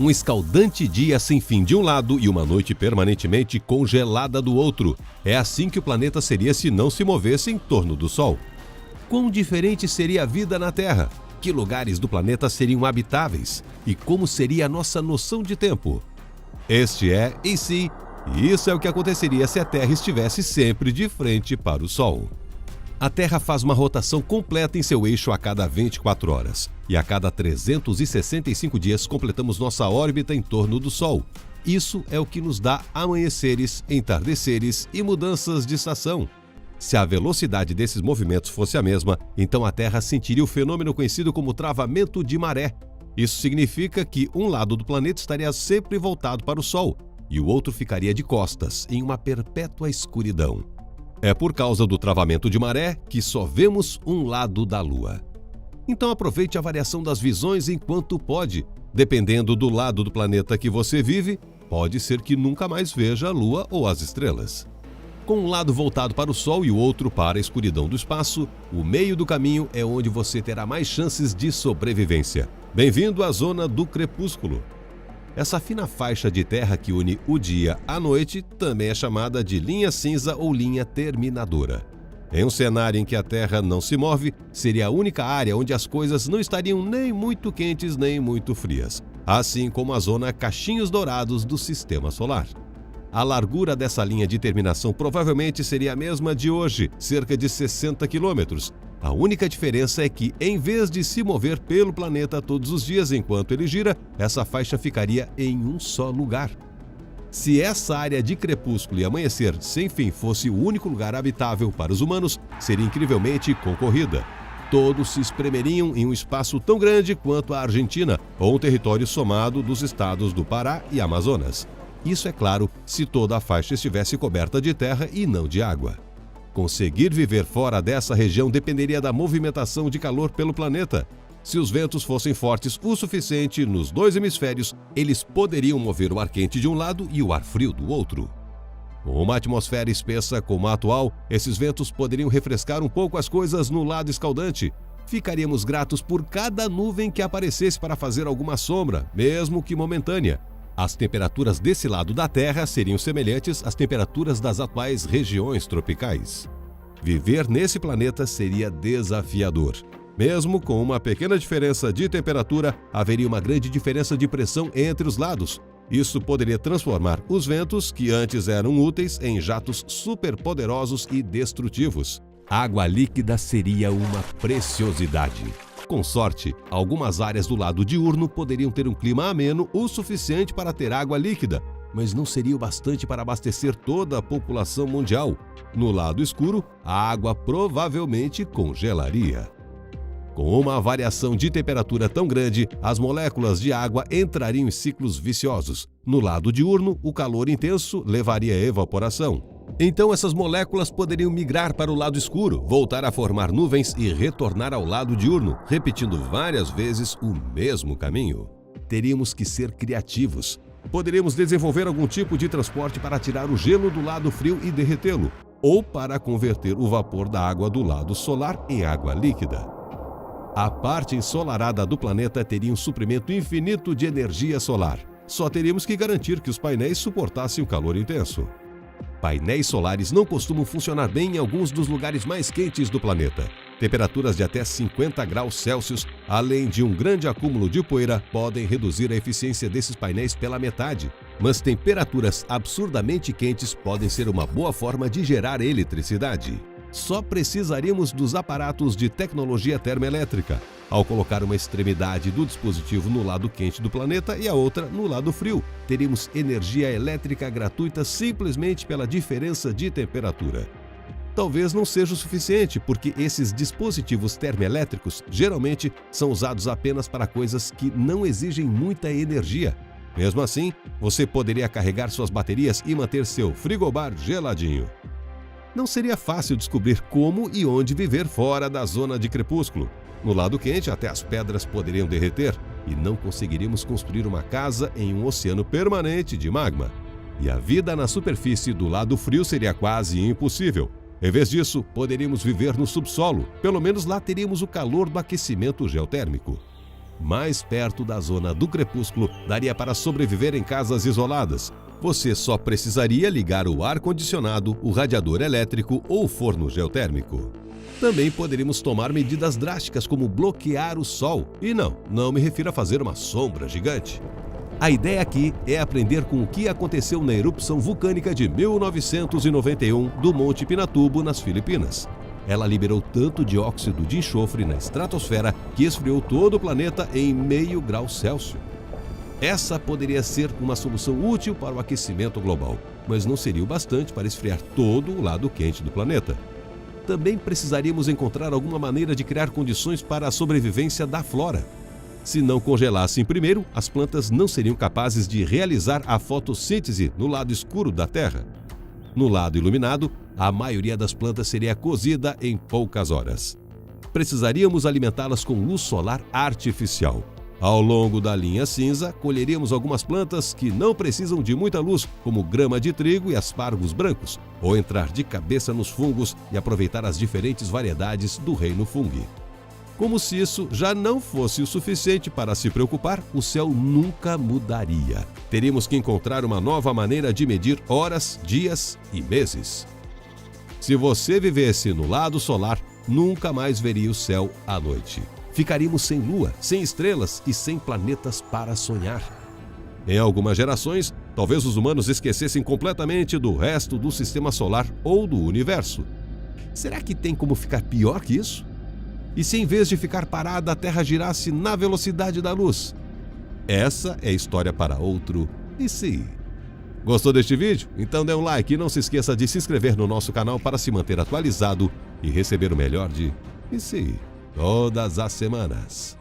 Um escaldante dia sem fim de um lado e uma noite permanentemente congelada do outro. É assim que o planeta seria se não se movesse em torno do Sol. Quão diferente seria a vida na Terra? Que lugares do planeta seriam habitáveis? E como seria a nossa noção de tempo? Este é, em si, isso é o que aconteceria se a Terra estivesse sempre de frente para o Sol. A Terra faz uma rotação completa em seu eixo a cada 24 horas. E a cada 365 dias completamos nossa órbita em torno do Sol. Isso é o que nos dá amanheceres, entardeceres e mudanças de estação. Se a velocidade desses movimentos fosse a mesma, então a Terra sentiria o fenômeno conhecido como travamento de maré. Isso significa que um lado do planeta estaria sempre voltado para o Sol e o outro ficaria de costas, em uma perpétua escuridão. É por causa do travamento de maré que só vemos um lado da Lua. Então aproveite a variação das visões enquanto pode. Dependendo do lado do planeta que você vive, pode ser que nunca mais veja a Lua ou as estrelas. Com um lado voltado para o Sol e o outro para a escuridão do espaço, o meio do caminho é onde você terá mais chances de sobrevivência. Bem-vindo à zona do crepúsculo. Essa fina faixa de terra que une o dia à noite também é chamada de linha cinza ou linha terminadora. Em um cenário em que a Terra não se move, seria a única área onde as coisas não estariam nem muito quentes nem muito frias, assim como a zona Cachinhos Dourados do Sistema Solar. A largura dessa linha de terminação provavelmente seria a mesma de hoje, cerca de 60 quilômetros. A única diferença é que, em vez de se mover pelo planeta todos os dias enquanto ele gira, essa faixa ficaria em um só lugar. Se essa área de crepúsculo e amanhecer sem fim fosse o único lugar habitável para os humanos, seria incrivelmente concorrida. Todos se espremeriam em um espaço tão grande quanto a Argentina, ou um território somado dos estados do Pará e Amazonas. Isso é claro se toda a faixa estivesse coberta de terra e não de água. Conseguir viver fora dessa região dependeria da movimentação de calor pelo planeta. Se os ventos fossem fortes o suficiente nos dois hemisférios, eles poderiam mover o ar quente de um lado e o ar frio do outro. Com uma atmosfera espessa como a atual, esses ventos poderiam refrescar um pouco as coisas no lado escaldante. Ficaríamos gratos por cada nuvem que aparecesse para fazer alguma sombra, mesmo que momentânea. As temperaturas desse lado da Terra seriam semelhantes às temperaturas das atuais regiões tropicais. Viver nesse planeta seria desafiador. Mesmo com uma pequena diferença de temperatura, haveria uma grande diferença de pressão entre os lados. Isso poderia transformar os ventos, que antes eram úteis, em jatos superpoderosos e destrutivos. A água líquida seria uma preciosidade. Com sorte, algumas áreas do lado diurno poderiam ter um clima ameno o suficiente para ter água líquida, mas não seria o bastante para abastecer toda a população mundial. No lado escuro, a água provavelmente congelaria. Com uma variação de temperatura tão grande, as moléculas de água entrariam em ciclos viciosos. No lado diurno, o calor intenso levaria à evaporação. Então essas moléculas poderiam migrar para o lado escuro, voltar a formar nuvens e retornar ao lado diurno, repetindo várias vezes o mesmo caminho. Teríamos que ser criativos. Poderíamos desenvolver algum tipo de transporte para tirar o gelo do lado frio e derretê-lo, ou para converter o vapor da água do lado solar em água líquida. A parte ensolarada do planeta teria um suprimento infinito de energia solar. Só teríamos que garantir que os painéis suportassem o calor intenso. Painéis solares não costumam funcionar bem em alguns dos lugares mais quentes do planeta. Temperaturas de até 50 graus Celsius, além de um grande acúmulo de poeira, podem reduzir a eficiência desses painéis pela metade. Mas temperaturas absurdamente quentes podem ser uma boa forma de gerar eletricidade. Só precisaríamos dos aparatos de tecnologia termoelétrica. Ao colocar uma extremidade do dispositivo no lado quente do planeta e a outra no lado frio, teríamos energia elétrica gratuita simplesmente pela diferença de temperatura. Talvez não seja o suficiente, porque esses dispositivos termoelétricos geralmente são usados apenas para coisas que não exigem muita energia. Mesmo assim, você poderia carregar suas baterias e manter seu frigobar geladinho. Não seria fácil descobrir como e onde viver fora da zona de crepúsculo. No lado quente, até as pedras poderiam derreter e não conseguiríamos construir uma casa em um oceano permanente de magma. E a vida na superfície do lado frio seria quase impossível. Em vez disso, poderíamos viver no subsolo. Pelo menos lá teríamos o calor do aquecimento geotérmico. Mais perto da zona do crepúsculo, daria para sobreviver em casas isoladas. Você só precisaria ligar o ar-condicionado, o radiador elétrico ou o forno geotérmico. Também poderíamos tomar medidas drásticas como bloquear o sol. E não me refiro a fazer uma sombra gigante. A ideia aqui é aprender com o que aconteceu na erupção vulcânica de 1991 do Monte Pinatubo, nas Filipinas. Ela liberou tanto dióxido de enxofre na estratosfera que esfriou todo o planeta em meio grau Celsius. Essa poderia ser uma solução útil para o aquecimento global, mas não seria o bastante para esfriar todo o lado quente do planeta. Também precisaríamos encontrar alguma maneira de criar condições para a sobrevivência da flora. Se não congelassem primeiro, as plantas não seriam capazes de realizar a fotossíntese no lado escuro da Terra. No lado iluminado, a maioria das plantas seria cozida em poucas horas. Precisaríamos alimentá-las com luz solar artificial. Ao longo da linha cinza, colheríamos algumas plantas que não precisam de muita luz, como grama de trigo e aspargos brancos, ou entrar de cabeça nos fungos e aproveitar as diferentes variedades do reino fungi. Como se isso já não fosse o suficiente para se preocupar, o céu nunca mudaria. Teríamos que encontrar uma nova maneira de medir horas, dias e meses. Se você vivesse no lado solar, nunca mais veria o céu à noite. Ficaríamos sem lua, sem estrelas e sem planetas para sonhar. Em algumas gerações, talvez os humanos esquecessem completamente do resto do sistema solar ou do universo. Será que tem como ficar pior que isso? E se em vez de ficar parada, a Terra girasse na velocidade da luz? Essa é história para outro E se? Gostou deste vídeo? Então dê um like e não se esqueça de se inscrever no nosso canal para se manter atualizado e receber o melhor de E se? Todas as semanas.